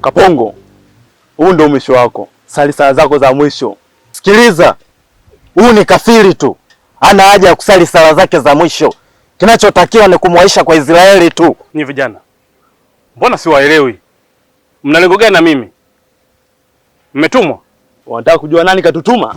Kapongo, huu ndio mwisho wako. Sali sala zako za mwisho. Sikiliza, huu ni kafiri tu, hana haja ya kusali sala zake za mwisho. Kinachotakiwa ni kumwaisha kwa Israeli tu. Ni vijana, mbona siwaelewi? Mna lengo gani na mimi? Mmetumwa? Wanataka kujua nani katutuma?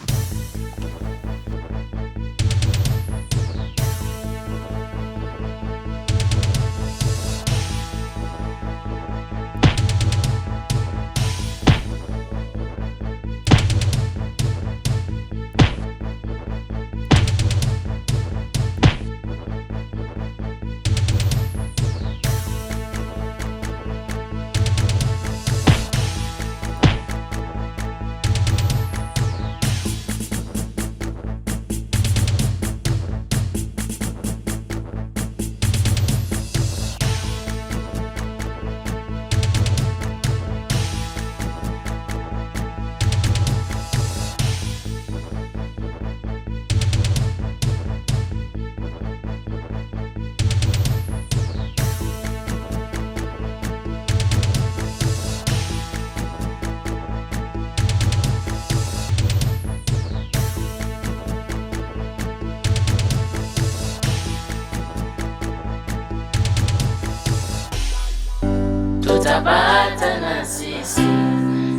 Tutapata na sisi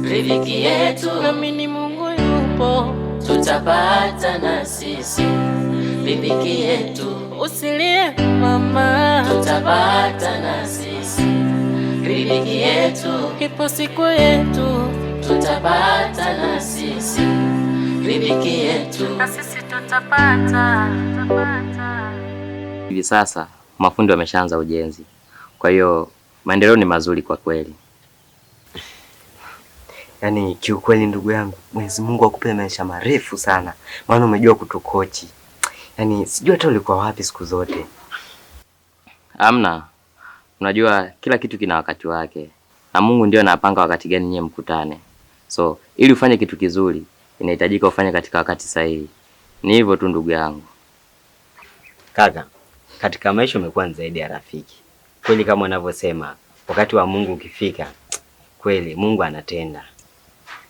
riziki yetu, amini Mungu yupo. Tutapata na sisi riziki yetu, usilie mama. Tutapata na sisi riziki yetu, ipo siku yetu. Tutapata na sisi riziki yetu, na sisi tutapata. Hivi sasa mafundi wameshaanza ujenzi, kwa hiyo maendeleo ni mazuri kwa kweli. Yaani kiukweli ndugu yangu, Mwenyezi Mungu akupe maisha marefu sana. Maana umejua kutukochi. Yaani sijui hata ulikuwa wapi siku zote. Amna. Unajua kila kitu kina wakati wake. Na Mungu ndio anapanga wakati gani nyinyi mkutane. So, ili ufanye kitu kizuri, inahitajika ufanye katika wakati sahihi. Ni hivyo tu ndugu yangu. Kaka, katika maisha umekuwa zaidi ya rafiki. Kweli kama unavyosema, wakati wa Mungu ukifika, kweli Mungu anatenda.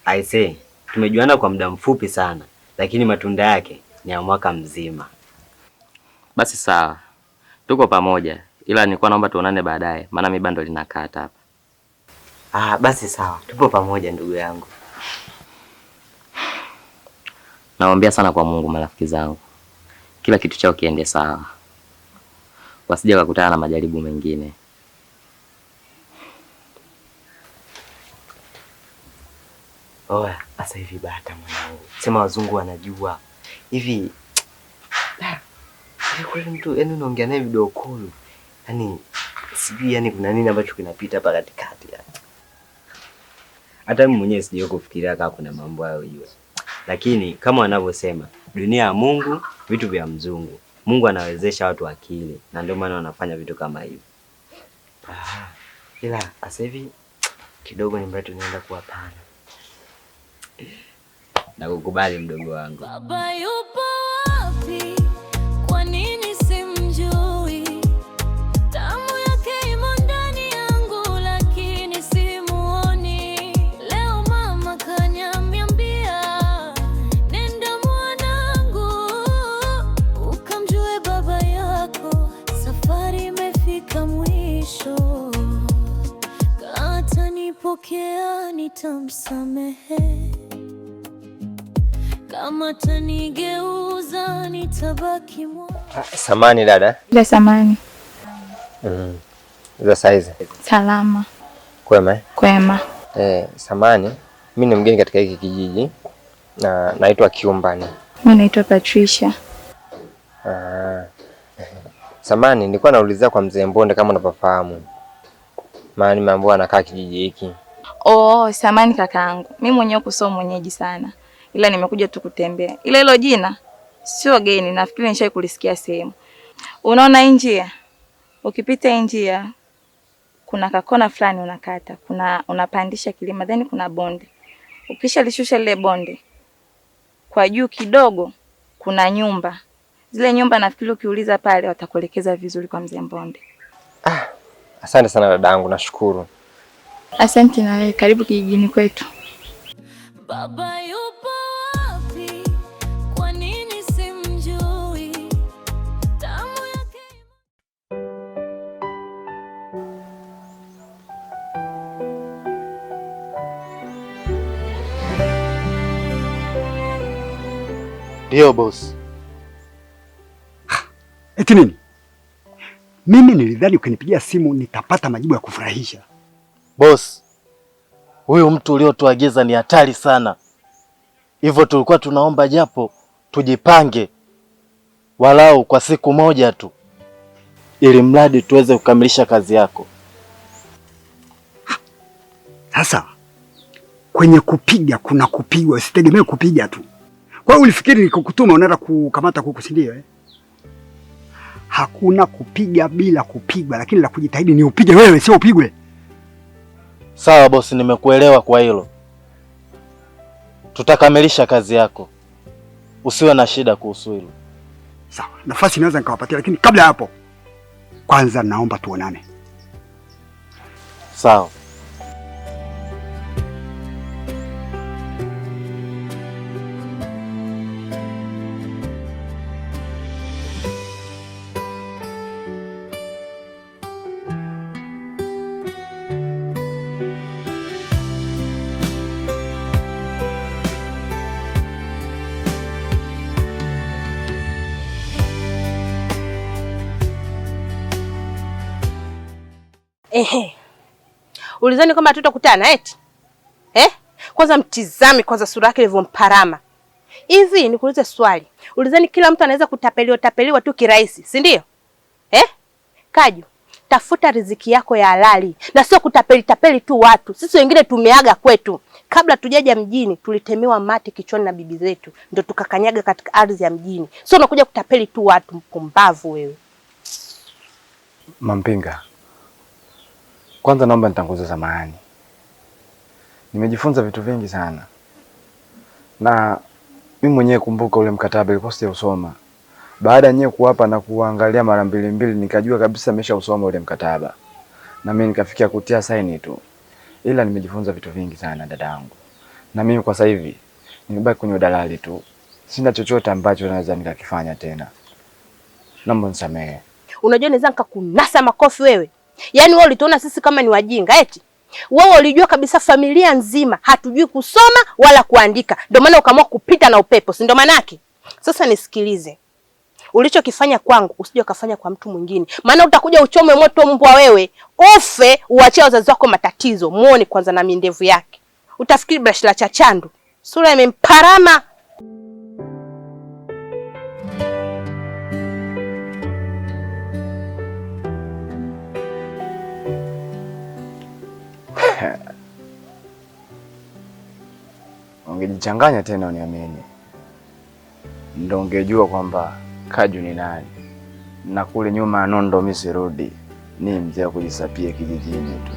I say, tumejuana kwa muda mfupi sana, lakini matunda yake ni ya mwaka mzima. Basi sawa. Tuko pamoja, ila nilikuwa naomba tuonane baadaye, maana mimi bando linakata hapa. Basi sawa. Tupo pamoja ndugu yangu. Naombea sana kwa Mungu marafiki zangu. Kila kitu chao kiende sawa. Wasije wakakutana na majaribu mengine. Oya, sasa hivi bata mwanangu. Sema wazungu wanajua. Hivi kweli mtu yani unaongea naye video call. Yaani sijui yani kuna nini ambacho kinapita hapa katikati yani. Hata mimi mwenyewe sijui kufikiria kama kuna mambo hayo hiyo. Lakini kama wanavyosema, dunia ya Mungu, vitu vya mzungu. Mungu anawezesha watu akili na ndio maana wanafanya vitu kama hivi. Ila sasa hivi kidogo ni mbaya tunaenda kuwa pana. Nakukubali mdogo wangu. Baba yupo wapi? Kwa nini simjui? Damu yake imo ndani yangu lakini simuoni. Leo mama kaniambia, nenda mwanangu, ukamjue baba yako, safari imefika mwisho. Kata nipokea nitamsamehe, kama tanigeuza nitabaki Samani dada. Ile samani. Za saizi. Salama. Kwema? Kwema. Samani, mimi ni mgeni katika hiki kijiji na naitwa Kiumbani. Mimi naitwa Patricia. Samani, nilikuwa naulizia kwa mzee Mbonde kama unapafahamu. Maana nimeambiwa anakaa kijiji hiki. Samani kakaangu. Mimi mwenyewe kusoma mwenyeji sana. Ila nimekuja tu kutembea. Ila hilo jina sio geni, nafikiri nishawahi kulisikia sehemu. Unaona hii njia? Ukipita hii njia kuna kakona fulani unakata, unapandisha kilima, then kuna bonde. Ukisha lishusha lile bonde, kwa juu kidogo kuna nyumba. Zile nyumba nafikiri ukiuliza pale watakuelekeza vizuri kwa mzee Mbonde. Asante sana dadangu, nashukuru. Asante na wewe, karibu kijijini kwetu. Baba yupo wapi? Kwa nini simjui? Damu yake Ndio boss. Eti nini? Mimi nilidhani ukinipigia simu nitapata majibu ya kufurahisha. Boss, huyu mtu uliotuagiza ni hatari sana. Hivyo tulikuwa tunaomba japo tujipange walau kwa siku moja tu, ili mradi tuweze kukamilisha kazi yako. Sasa kwenye kupiga kuna kupigwa, usitegemee kupiga tu. Kwa hiyo ulifikiri nikukutuma unaenda kukamata kuku, si ndio? Hakuna kupiga bila kupigwa, lakini la kujitahidi ni upige wewe, sio upigwe. Sawa bosi, nimekuelewa kwa hilo. Tutakamilisha kazi yako, usiwe na shida kuhusu hilo. Sawa, nafasi naweza nikawapatia, lakini kabla ya hapo kwanza naomba tuonane. Sawa. Ehe. Ulizani kwamba tutakutana eti? Kwanza mtizame kwanza sura yake ilivyomparama. Hivi nikuulize swali. Ulizani kila mtu anaweza kutapeliwa tu kirahisi, si ndio? Kaju, tafuta riziki yako ya halali na sio kutapeli tu watu. Sisi wengine tumeaga kwetu. Kabla tujaja mjini tulitemewa mate kichwani na bibi zetu, ndio tukakanyaga katika ardhi ya mjini. Sio unakuja kutapeli tu watu, mpumbavu wewe. Mampinga, kwanza naomba nitanguze samahani. Nimejifunza vitu vingi sana. Na mimi mwenyewe kumbuka ule mkataba ilikuwa sijausoma. Baada ya nyewe kuwapa na kuangalia mara mbili nikajua kabisa nimeshausoma ule mkataba. Na mimi nikafikia kutia saini tu. Ila nimejifunza vitu vingi sana dadangu. Na mimi kwa sasa hivi nimebaki kwenye udalali tu. Sina chochote ambacho naweza nikakifanya tena. Naomba nisamehe. Unajua naweza nikakunasa makofi wewe. Yaani wewe ulituona sisi kama ni wajinga eti? Wewe ulijua kabisa familia nzima hatujui kusoma wala kuandika. Ndio maana ukaamua kupita na upepo, si ndio maana yake? Sasa nisikilize. Ulichokifanya kwangu usije ukafanya kwa mtu mwingine. Maana utakuja uchome moto mbwa wewe, ufe uachie wazazi wako matatizo. Muone kwanza na mindevu yake. Utafikiri brush la chachandu. Sura imemparama. Ungejichanganya tena uniamini. Ndio ungejua kwamba Kaju ni nani. Na kule nyuma Nondo mimi sirudi. Ni mzee wa kujisapia kijijini tu.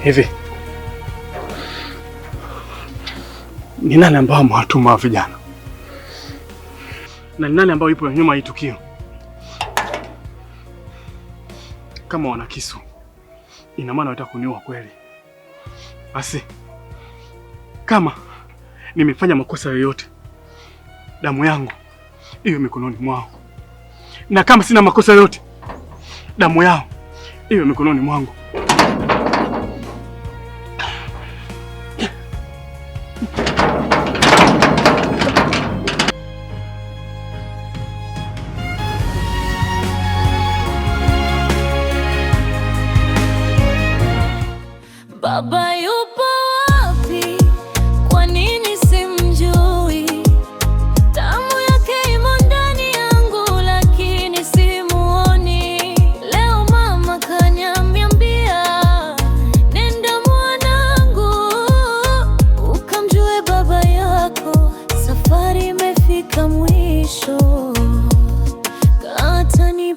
Hivi ni nani ambao mwatuma wa vijana? Na ni nani ambao yupo nyuma hii tukio? Kama wana kisu, ina maana wataka kuniua kweli. Basi kama nimefanya makosa yoyote, damu yangu iwe mikononi mwao. Na kama sina makosa yoyote, damu yao iwe mikononi mwangu.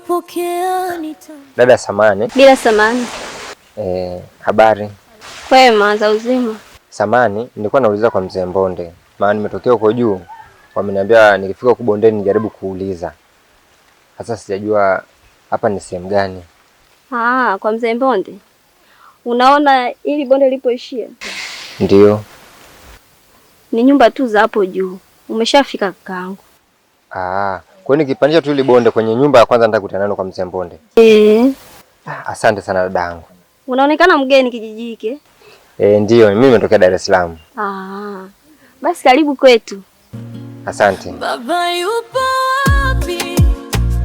Ukipokea Dada samani. Bila samani. Habari. Kwema za uzima. Samani, nilikuwa nauliza kwa mzee Mbonde. Maana nimetokea huko juu. Wameniambia nikifika huko bondeni nijaribu kuuliza. Sasa sijajua hapa ni sehemu gani. Kwa mzee Mbonde. Unaona ili bonde lipoishia? Ndio. Ni nyumba tu za hapo juu. Umeshafika kakaangu. Kwa hiyo nikipandisha tu ile bonde kwenye nyumba ya kwanza nitakutana nayo kwa mzee Mbonde. Asante sana dadangu. Unaonekana mgeni kijiji hiki. Ndio, mimi nimetokea Dar es Salaam. Basi karibu kwetu. Asante. Baba yupo wapi?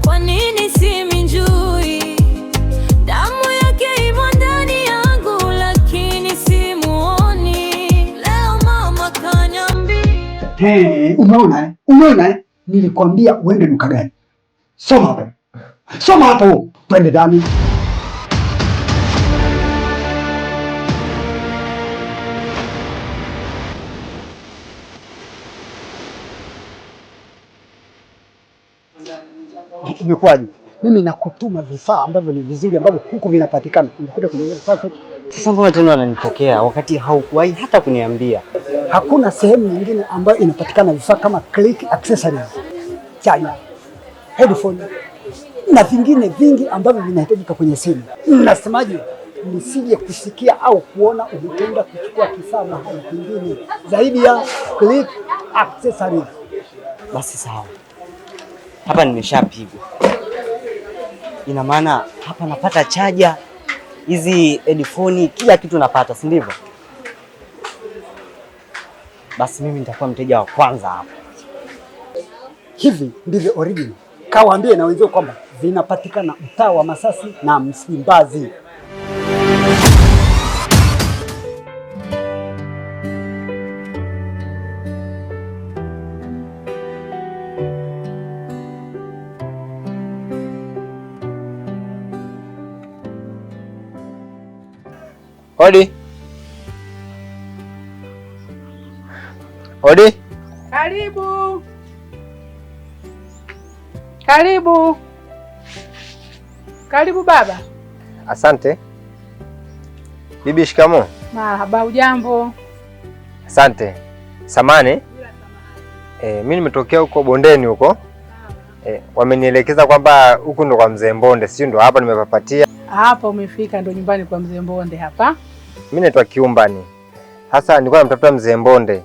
Kwa nini siminjui? Damu yake imo ndani yangu lakini simuoni. Leo mama kaniambia. Umeona? Nilikwambia uende duka gani? Soma hapo. Twende ndani. Imekwaje? Mimi nakutuma vifaa ambavyo ni vizuri ambavyo huko vinapatikana. Unakuja kuniambia sasa. Sasa mbona tena unanipokea wakati haukuwahi hata kuniambia? Hakuna sehemu nyingine ambayo inapatikana vifaa kama click accessories, charger, headphone na vingine vingi ambavyo vinahitajika kwenye simu. Nasemaje? Nisije kusikia au kuona umetenda kuchukua kifaa mahali kingine zaidi ya click accessories. Basi sawa. Hapa nimeshapigwa. Ina maana hapa napata chaja, hizi headphone, kila kitu napata, si ndivyo? Basi mimi nitakuwa mteja wa kwanza hapa. Hivi ndivyo original. Kawaambie na wenzao kwamba vinapatikana mtaa wa Masasi na Msimbazi. Odi. Karibu. Karibu. Karibu baba. Asante. Bibi, shikamoo. Marhaba, hujambo? Asante. Samani. Mimi nimetokea huko bondeni huko. Wamenielekeza kwamba huku ndo kwa mzee Mbonde, sio ndo hapa nimepapatia. Hapa umefika ndo nyumbani kwa mzee Mbonde hapa. Mimi naitwa Kiumbani. Sasa nilikuwa namtafuta mzee Mbonde.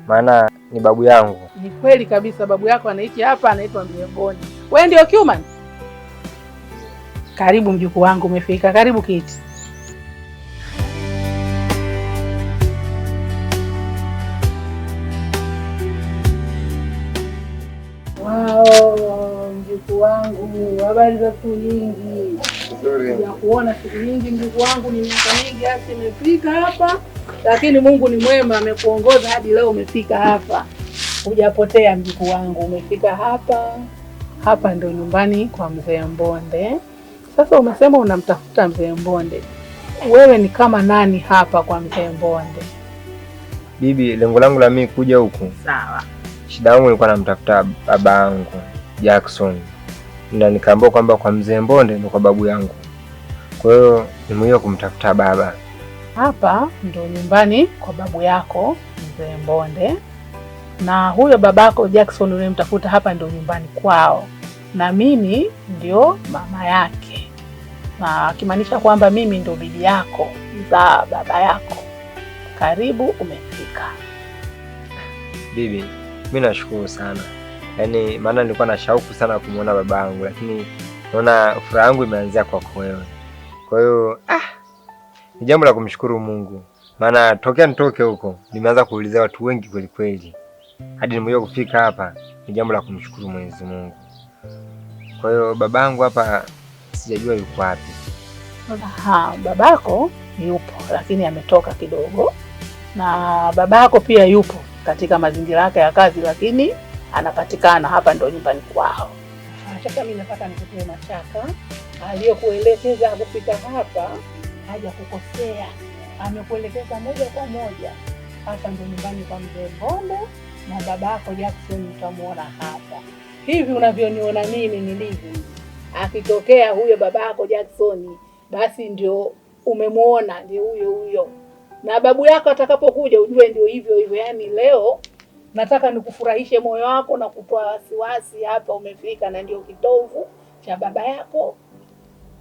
Maana ni babu yangu. Ni kweli kabisa, babu yako anaishi hapa, anaitwa mzee Mbonde. Wewe ndio Kiumbani? Karibu mjukuu wangu, umefika. Karibu kiti. Wow, mjukuu wangu, habari za siku nyingi. Ya kuona siku nyingi mjukuu wangu, ni miaka mingi hasa nimefika hapa, lakini Mungu ni mwema, amekuongoza hadi leo umefika hapa. Hujapotea mjukuu wangu, umefika hapa. Hapa ndo nyumbani kwa mzee Mbonde. Sasa umesema unamtafuta mzee Mbonde. Wewe ni kama nani hapa kwa mzee Mbonde? Bibi, lengo langu la mimi kuja huku. Sawa. Shida yangu nilikuwa namtafuta baba yangu Jackson. Na nikaambiwa kwamba kwa mzee Mbonde ndo kwa babu yangu. Kwa hiyo nimeamua kumtafuta baba. Hapa ndo nyumbani kwa babu yako mzee Mbonde. Na huyo babako Jackson unayemtafuta hapa ndo nyumbani kwao. Na mimi ndio mama yake. Na akimaanisha kwamba mimi ndo bibi yako za baba yako. Karibu, umefika. Bibi, mimi nashukuru sana. Yaani maana nilikuwa na shauku sana kumuona baba yangu, lakini naona furaha yangu imeanzia kwako wewe. Kwa hiyo ni jambo la kumshukuru Mungu. Maana tokea nitoke huko nimeanza kuulizia watu wengi kweli kweli. Hadi nimekuja kufika hapa, ni jambo la kumshukuru Mwenyezi Mungu. Kwa hiyo babangu hapa sijajua yuko wapi. Babako yupo lakini ametoka kidogo. Na babako pia yupo katika mazingira yake ya kazi lakini anapatikana hapa ndo nyumbani kwao. Mashaka, mimi nataka nikutoe mashaka. Aliyokuelekeza kufika hapa haja kukosea. Amekuelekeza moja kwa moja. Hapa ndo nyumbani kwa mzee Mbonde na babako Jackson utamuona hapa. Hivi unavyoniona mimi nilivyo. Akitokea huyo babako Jackson, basi ndio umemuona, ndio huyo. Na babu yako atakapokuja ujue ndio hivyo. Yaani leo nataka nikufurahishe moyo wako na kutoa wasiwasi. Hapa umefika na ndio kitovu cha baba yako,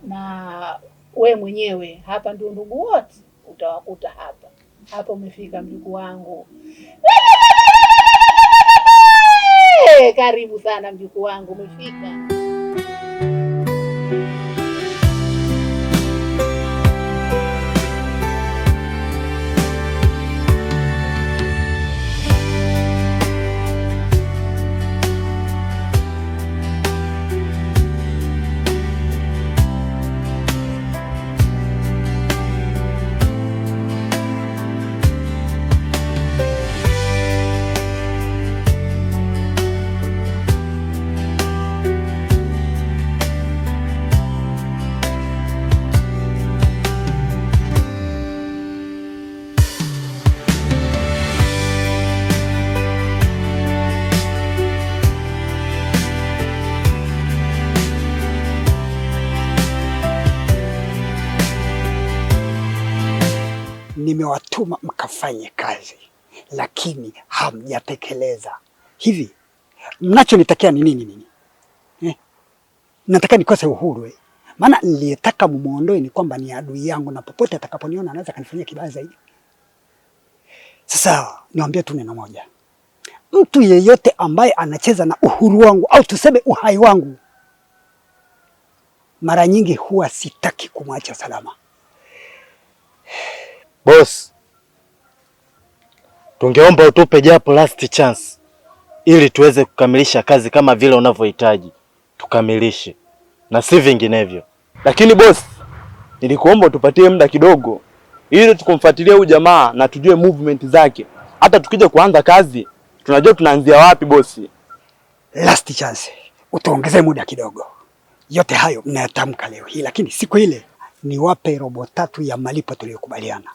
na we mwenyewe hapa ndio ndugu wote utawakuta hapa. Hapa umefika mjukuu wangu. Karibu sana mjukuu wangu, umefika. Nimewatuma mkafanye kazi, lakini hamjatekeleza. Hivi mnachonitakia ni nini? Nataka nikose uhuru Maana niliyetaka mumuondoe ni kwamba ni adui yangu na popote atakaponiona anaweza kanifanyia kibaya zaidi. Sasa niwaambie tu neno moja. Mtu yeyote ambaye anacheza na uhuru wangu au tuseme uhai wangu, mara nyingi huwa sitaki kumwacha salama. Boss, tungeomba utupe japo last chance ili tuweze kukamilisha kazi kama vile unavyohitaji tukamilishe na si vinginevyo. Lakini boss, nilikuomba utupatie muda kidogo ili tukumfuatilie huyu jamaa na tujue movement zake. Hata tukija kuanza kazi tunajua tunaanzia wapi boss. Last chance. Utaongeze muda kidogo. Yote hayo mnayatamka leo hii, lakini siku ile niwape robo 3 ya malipo tuliyokubaliana.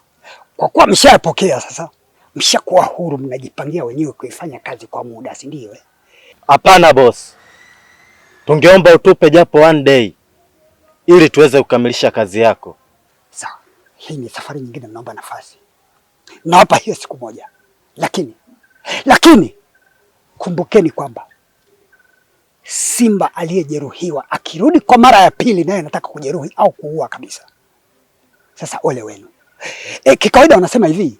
Kwa kuwa mshayapokea sasa, mshakuwa huru, mnajipangia wenyewe kuifanya kazi kwa muda, si ndio? Hapana boss. Tungeomba utupe japo 1 day ili tuweze kukamilisha kazi yako. Sawa. Hii ni safari nyingine, naomba nafasi. Nawapa hiyo siku moja. Lakini kumbukeni kwamba simba aliyejeruhiwa akirudi kwa mara ya pili naye anataka kujeruhi au kuua kabisa. Sasa ole wenu. Kikawaida wanasema hivi,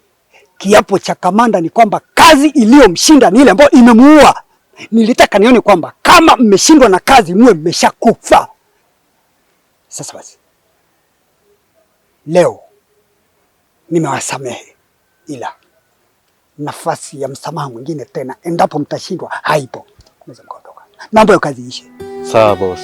kiapo cha kamanda ni kwamba kazi iliyomshinda ni ile ambayo imemuua. Nilitaka nione kwamba kama mmeshindwa na kazi muwe mmeshakufa. Sasa basi, leo nimewasamehe, ila nafasi ya msamaha mwingine tena endapo mtashindwa haipo. Naweza mkaondoka. Naomba hiyo kazi ishe. Sawa boss.